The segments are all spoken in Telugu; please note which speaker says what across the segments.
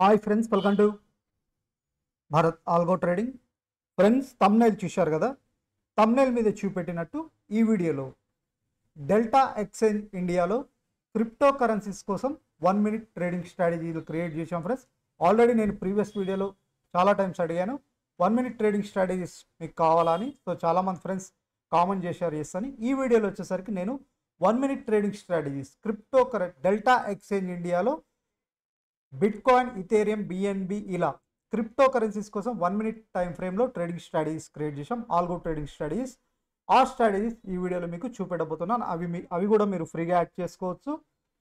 Speaker 1: Hi friends, welcome to Bharat algo trading. Friends, thumbnail చూశారు కదా. తమ్నైల్ మీద చూపెట్టినట్టు ఈ వీడియోలో డెల్టా ఎక్స్చేంజ్ ఇండియాలో క్రిప్టో కరెన్సీస్ కోసం 1 మినిట్ ట్రేడింగ్ స్ట్రాటజీలు క్రియేట్ చేశాం ఫ్రెండ్స్. ఆల్రెడీ నేను ప్రీవియస్ వీడియోలో చాలా టైమ్స్ అడిగాను 1 మినిట్ ట్రేడింగ్ స్ట్రాటజీస్ మీకు కావాలని. సో చాలామంది ఫ్రెండ్స్ కామెంట్ చేశారు ఎస్ అని. ఈ వీడియోలో వచ్చేసరికి నేను 1 minute trading strategies crypto delta exchange ఇండియాలో బిట్కాయిన్, ఇథేరియం, బిఎన్బి ఇలా క్రిప్టో కరెన్సీస్ కోసం 1 మినిట్ టైం ఫ్రేమ్లో ట్రేడింగ్ స్ట్రాటజీస్ క్రియేట్ చేసాం. Algo trading strategies. ఆ స్ట్రాటజీస్ ఈ వీడియోలో మీకు చూపెట్టబోతున్నాను. అవి కూడా మీరు ఫ్రీగా యాడ్ చేసుకోవచ్చు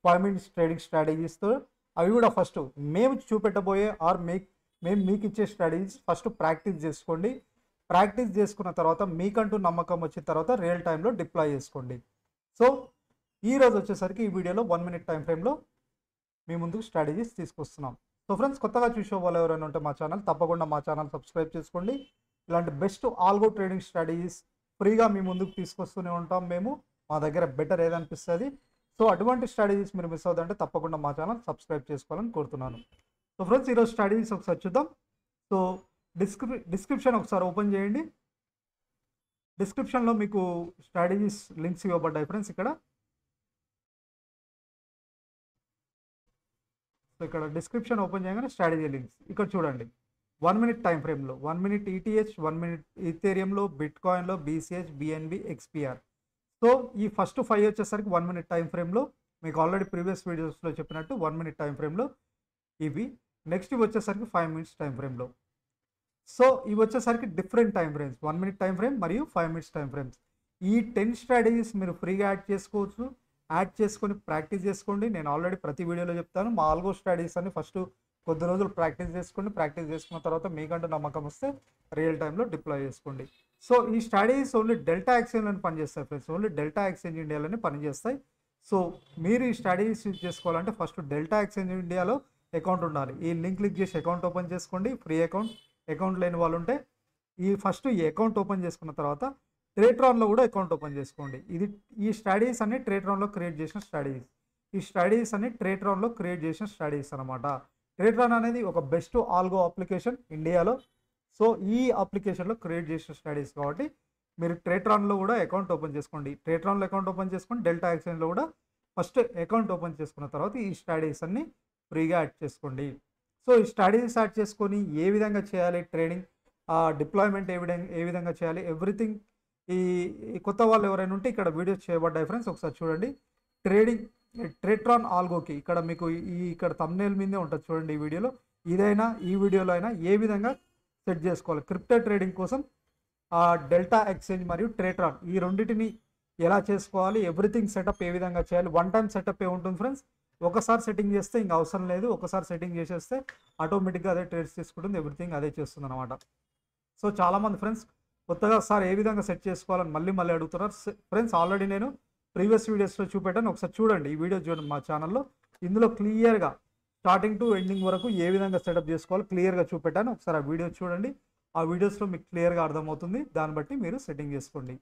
Speaker 1: 5 మినిట్స్ ట్రేడింగ్ స్ట్రాటజీస్తో. అవి కూడా ఫస్ట్ మేము చూపెట్టబోయే మేము మీకు ఇచ్చే స్ట్రాటజీస్ ఫస్ట్ ప్రాక్టీస్ చేసుకోండి. ప్రాక్టీస్ చేసుకున్న తర్వాత మీకంటూ నమ్మకం వచ్చిన తర్వాత రియల్ టైంలో డిప్లాయ్ చేసుకోండి. సో ఈరోజు వచ్చేసరికి ఈ వీడియోలో 1 మినిట్ టైం ఫ్రేమ్లో మీ ముందుకు స్ట్రాటజీస్ తీసుకొస్తున్నాం. సో ఫ్రెండ్స్, కొత్తగా చూసే వాళ్ళు ఎవరైనా ఉంటే మా ఛానల్ తప్పకుండా మా ఛానల్ సబ్స్క్రైబ్ చేసుకోండి. ఇలాంటి బెస్ట్ ఆల్గో ట్రేడింగ్ స్ట్రాటజీస్ ఫ్రీగా మీ ముందుకు తీసుకొస్తూనే ఉంటాం మేము. మా దగ్గర బెటర్ ఏదనిపిస్తుంది. సో అటువంటి స్ట్రాటజీస్ మీరు మిస్ అవుతుంటే తప్పకుండా మా ఛానల్ సబ్స్క్రైబ్ చేసుకోవాలని కోరుతున్నాను. సో ఫ్రెండ్స్, ఈరోజు స్ట్రాటజీస్ ఒకసారి చూద్దాం. సో డిస్క్రిప్షన్ ఒకసారి ఓపెన్ చేయండి. డిస్క్రిప్షన్లో మీకు స్ట్రాటజీస్ లింక్స్ ఇవ్వబడ్డాయి ఫ్రెండ్స్. సో ఇక్కడ డిస్క్రిప్షన్ ఓపెన్ చేయగానే స్ట్రాటజీ లింక్స్ ఇక్కడ చూడండి. 1 మినిట్ టైం ఫ్రేమ్లో 1 మినిట్ ఈటీహెచ్, 1 మినిట్ ఈథేరియంలో, బిట్కాయిన్లో, బీసీహెచ్, బిఎన్బి, ఎక్స్పిఆర్. సో ఈ ఫస్ట్ 5 వచ్చేసరికి 1 మినిట్ టైం ఫ్రేమ్లో మీకు ఆల్రెడీ ప్రీవియస్ వీడియోస్లో చెప్పినట్టు 1 మినిట్ టైం ఫ్రేమ్లో ఇవి. నెక్స్ట్ ఇవి వచ్చేసరికి 5 మినిట్స్ టైం ఫ్రేమ్లో. సో ఇవి వచ్చేసరికి different time frames, 1 minute time frame మరియు 5 మినిట్స్ టైం ఫ్రేమ్స్. ఈ 10 స్ట్రాటజీస్ మీరు ఫ్రీగా యాడ్ చేసుకోవచ్చు. యాడ్ చేసుకొని ప్రాక్టీస్ చేసుకోండి. నేను ఆల్రెడీ ప్రతి వీడియోలో చెప్తాను, మా ఆల్గో స్ట్రాటజీస్ అని ఫస్ట్ కొద్ది రోజులు ప్రాక్టీస్ చేసుకోండి. ప్రాక్టీస్ చేసుకున్న తర్వాత మీకంటూ నమ్మకం వస్తే రియల్ టైంలో డిప్లాయ్ చేసుకోండి. సో ఈ స్ట్రాటజీస్ ఓన్లీ డెల్టా ఎక్స్చేంజ్లోనే పనిచేస్తాయి ఫ్రెండ్స్. ఓన్లీ డెల్టా ఎక్స్చేంజ్ ఇండియాలోనే పనిచేస్తాయి. సో మీరు ఈ స్ట్రాటజీస్ యూజ్ చేసుకోవాలంటే ఫస్ట్ డెల్టా ఎక్స్చేంజ్ ఇండియాలో అకౌంట్ ఉండాలి. ఈ లింక్ క్లిక్ చేసి అకౌంట్ ఓపెన్ చేసుకోండి. ఫ్రీ అకౌంట్ లేని వాళ్ళు ఉంటే ఈ అకౌంట్ ఓపెన్ చేసుకున్న తర్వాత ట్రేట్రాన్లో కూడా అకౌంట్ ఓపెన్ చేసుకోండి. ఈ స్ట్రాటజీస్ అన్ని ట్రేట్రాన్లో క్రియేట్ చేసిన స్ట్రాటజీస్. ఈ స్ట్రాటజీస్ అన్ని ట్రేట్రాన్లో క్రియేట్ చేసిన స్ట్రాటజీస్ అనమాట. ట్రేట్రాన్ అనేది ఒక బెస్ట్ ఆల్గో అప్లికేషన్ ఇండియాలో. సో ఈ అప్లికేషన్లో క్రియేట్ చేసిన స్ట్రాటజీస్ కాబట్టి మీరు ట్రేట్రాన్లో కూడా అకౌంట్ ఓపెన్ చేసుకోండి. ట్రేట్రాన్లో అకౌంట్ ఓపెన్ చేసుకొని డెల్టా ఎక్స్చేంజ్లో కూడా ఫస్ట్ అకౌంట్ ఓపెన్ చేసుకున్న తర్వాత ఈ స్ట్రాటజీస్ అన్ని ఫ్రీగా యాడ్ చేసుకోండి. సో ఈ స్ట్రాటజీస్ యాడ్ చేసుకొని ఏ విధంగా చేయాలి ట్రేడింగ్, డిప్లాయ్మెంట్ ఏ విధంగా చేయాలి, ఎవ్రీథింగ్. ఈ కొత్త వాళ్ళు ఎవరైనా ఉంటే ఇక్కడ వీడియోస్ చేయబడ్డాయి ఫ్రెండ్స్, ఒకసారి చూడండి. ట్రేట్రాన్ ఆల్గోకి ఇక్కడ మీకు ఇక్కడ థంబ్నెయిల్ మీదే ఉంటుంది చూడండి. ఈ వీడియోలో అయినా ఏ విధంగా సెట్ చేసుకోవాలి క్రిప్టో ట్రేడింగ్ కోసం డెల్టా ఎక్స్చేంజ్ మరియు ట్రేట్రాన్ ఈ రెండింటిని ఎలా చేసుకోవాలి, ఎవ్రీథింగ్ సెటప్ ఏ విధంగా చేయాలి. వన్ టైం సెటప్ ఏ ఉంటుంది ఫ్రెండ్స్. ఒకసారి సెట్టింగ్ చేస్తే ఇంకా అవసరం లేదు. ఒకసారి సెట్టింగ్ చేసేస్తే ఆటోమేటిక్గా అదే ట్రేడ్స్ తీసుకుంటుంది, ఎవ్రీథింగ్ అదే చేస్తుంది అనమాట. సో చాలామంది ఫ్రెండ్స్ కొత్తగా సార్ ఏ విధంగా సెట్ చేసుకోవాలని మళ్ళీ అడుగుతున్నారు ఫ్రెండ్స్. ఆల్రెడీ నేను ప్రీవియస్ వీడియోస్లో చూపెట్టాను, ఒకసారి చూడండి. ఈ వీడియో చూడండి మా ఛానల్లో. ఇందులో క్లియర్గా స్టార్టింగ్ టు ఎండింగ్ వరకు ఏ విధంగా సెటప్ చేసుకోవాలో క్లియర్గా చూపెట్టాను. ఒకసారి ఆ వీడియో చూడండి. ఆ వీడియోస్లో మీకు క్లియర్గా అర్థమవుతుంది. దాన్ని బట్టి మీరు సెట్టింగ్ చేసుకోండి.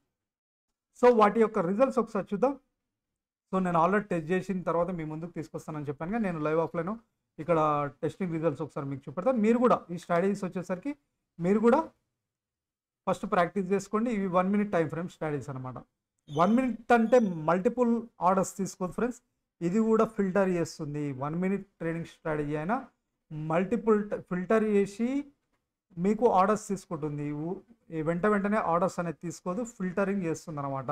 Speaker 1: సో వాటి యొక్క రిజల్ట్స్ ఒకసారి చూద్దాం. సో నేను ఆల్రెడీ టెస్ట్ చేసిన తర్వాత మీ ముందుకు తీసుకొస్తానని చెప్పాను కానీ నేను లైవ్ ఆఫ్లైన్ ఇక్కడ టెస్టింగ్ రిజల్ట్స్ ఒకసారి మీకు చూపెడతాను. మీరు కూడా ఈ స్ట్రాటజీస్ వచ్చేసరికి మీరు కూడా ఫస్ట్ ప్రాక్టీస్ చేసుకోండి. ఇవి 1 మినిట్ టైం ఫ్రేమ్ స్ట్రాటజీస్ అనమాట. 1 మినిట్ అంటే మల్టిపుల్ ఆర్డర్స్ తీసుకోదు ఫ్రెండ్స్. ఇది కూడా ఫిల్టర్ చేస్తుంది. 1 మినిట్ ట్రేడింగ్ స్ట్రాటజీ అయినా మల్టిపుల్ ఫిల్టర్ చేసి మీకు ఆర్డర్స్ తీసుకుంటుంది. వెంటనే ఆర్డర్స్ అనేది తీసుకోదు, ఫిల్టరింగ్ చేస్తుంది అనమాట.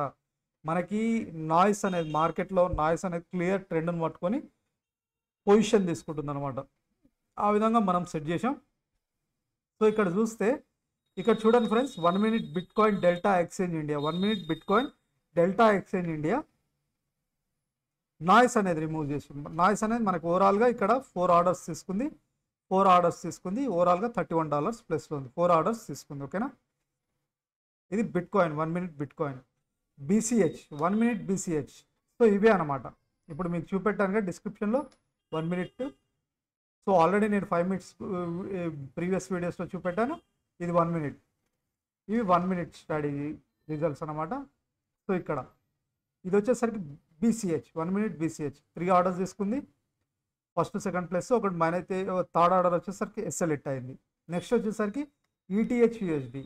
Speaker 1: మనకి నాయిస్ అనేది మార్కెట్లో నాయిస్ అనేది క్లియర్ ట్రెండ్ని పట్టుకొని పొజిషన్ తీసుకుంటుంది అనమాట. ఆ విధంగా మనం సెట్ చేసాం. సో ఇక్కడ చూస్తే ఇక్కడ చూడండి friends, 1 minute bitcoin delta exchange India, 1 minute bitcoin delta exchange India noise అనేది రిమూవ్ చేసి, నాయిస్ అనేది మనకు ఓవరాల్గా ఇక్కడ 4 ఆర్డర్స్ తీసుకుంది. ఓవరాల్గా $31 ప్లస్లో ఉంది. 4 ఆర్డర్స్ తీసుకుంది. ఓకేనా. ఇది bitcoin 1 minute bitcoin. BCH 1 minute BCH. So ఇవే అనమాట. ఇప్పుడు మీకు చూపెట్టాను డిస్క్రిప్షన్లో 1 మినిట్. సో ఆల్రెడీ నేను 5 మినిట్స్ ప్రీవియస్ వీడియోస్లో చూపెట్టాను. ఇది 1 మినిట్. ఇవి 1 మినిట్ స్ట్రాటజీ రిజల్ట్స్ అనమాట. సో ఇక్కడ ఇది వచ్చేసరికి బీసీహెచ్ 1 మినిట్ బీసీహెచ్ 3 ఆర్డర్స్ తీసుకుంది. ఫస్ట్ సెకండ్ ప్లేస్, ఒకటి అయితే థర్డ్ ఆర్డర్ వచ్చేసరికి ఎస్ఎల్ హిట్ అయింది. నెక్స్ట్ వచ్చేసరికి ఈటీహెచ్ యూఎస్డి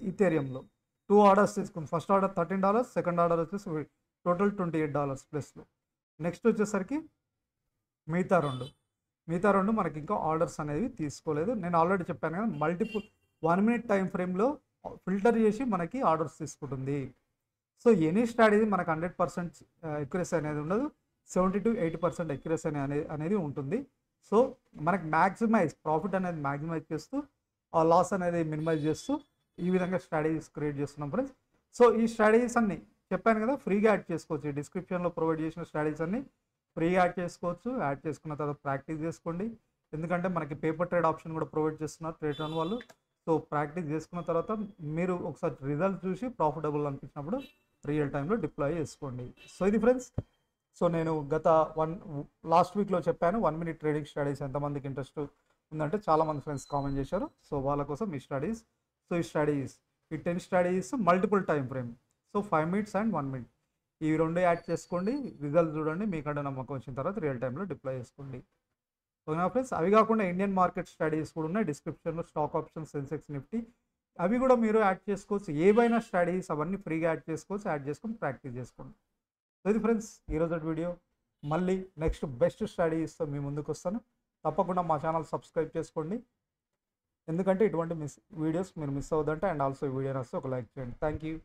Speaker 1: ఈథేరియంలో 2 ఆర్డర్స్ తీసుకుంది. ఫస్ట్ ఆర్డర్ $13, సెకండ్ ఆర్డర్ వచ్చేసి టోటల్ $28 ప్లస్లో. నెక్స్ట్ వచ్చేసరికి మిగతా రెండు మనకి ఇంకా ఆర్డర్స్ అనేవి తీసుకోలేదు. నేను ఆల్రెడీ చెప్పాను కదా, మల్టిపుల్ 1 మినిట్ టైం ఫ్రేమ్లో ఫిల్టర్ చేసి మనకి ఆర్డర్స్ తీసుకుంటుంది. సో ఎనీ స్ట్రాటజీ మనకు 100% ఎక్యురసీ అనేది ఉండదు, 70 to 80% ఎక్యురసీ అనేది ఉంటుంది. సో మనకి మ్యాక్సిమైజ్ ప్రాఫిట్ అనేది మ్యాక్సిమైజ్ చేస్తూ ఆ లాస్ అనేది మినిమైజ్ చేస్తూ ఈ విధంగా స్ట్రాటజీస్ క్రియేట్ చేస్తున్నాం ఫ్రెండ్స్. సో ఈ స్ట్రాటజీస్ అన్ని చెప్పాను కదా, ఫ్రీగా యాడ్ చేసుకోవచ్చు. డిస్క్రిప్షన్లో ప్రొవైడ్ చేసిన స్ట్రాటజీస్ అన్ని ఫ్రీగా యాడ్ చేసుకోవచ్చు. యాడ్ చేసుకున్న తర్వాత ప్రాక్టీస్ చేసుకోండి. ఎందుకంటే మనకి పేపర్ ట్రేడ్ ఆప్షన్ కూడా ప్రొవైడ్ చేస్తున్నారు ట్రేడ్ వాళ్ళు. సో ప్రాక్టీస్ చేసుకున్న తర్వాత మీరు ఒకసారి రిజల్ట్ చూసి ప్రాఫిటబుల్ అనిపించినప్పుడు రియల్ టైంలో డిప్లాయ్ చేసుకోండి. సో ఇది ఫ్రెండ్స్. సో నేను లాస్ట్ వీక్లో చెప్పాను 1 మినిట్ ట్రేడింగ్ స్ట్రాటజీస్ ఎంతమందికి ఇంట్రెస్ట్ ఉందంటే చాలామంది ఫ్రెండ్స్ కామెంట్ చేశారు. సో వాళ్ళ కోసం ఈ స్ట్రాటజీస్. సో ఈ 10 strategies multiple time frame. So 5 minutes and 1 minute ఈ రెండు యాడ్ చేసుకోండి. రిజల్ట్ చూడండి, మీకంటే నమ్మకం వచ్చిన తర్వాత రియల్ టైంలో డిప్లాయ్ చేసుకోండి. ఓకేనా ఫ్రెండ్స్. అవి కాకుండా ఇండియన్ మార్కెట్ స్ట్రాటజీస్ కూడా ఉన్నాయి డిస్క్రిప్షన్లో. స్టాక్ ఆప్షన్స్, సెన్సెక్స్, నిఫ్టీ అవి కూడా మీరు యాడ్ చేసుకోవచ్చు. ఏవైనా స్ట్రాటజీస్ అవన్నీ ఫ్రీగా యాడ్ చేసుకోవచ్చు. యాడ్ చేసుకొని ప్రాక్టీస్ చేసుకోండి. సో ఇది ఫ్రెండ్స్ ఈరోజు వీడియో. మళ్ళీ నెక్స్ట్ బెస్ట్ స్ట్రాటజీస్తో మీ ముందుకు వస్తాను. తప్పకుండా మా ఛానల్ సబ్స్క్రైబ్ చేసుకోండి. ఎందుకంటే ఇటువంటి వీడియోస్ మీరు మిస్ అవ్వద్దంటే. అండ్ ఆల్సో ఈ వీడియో నచ్చితే ఒక లైక్ చేయండి. Thank you.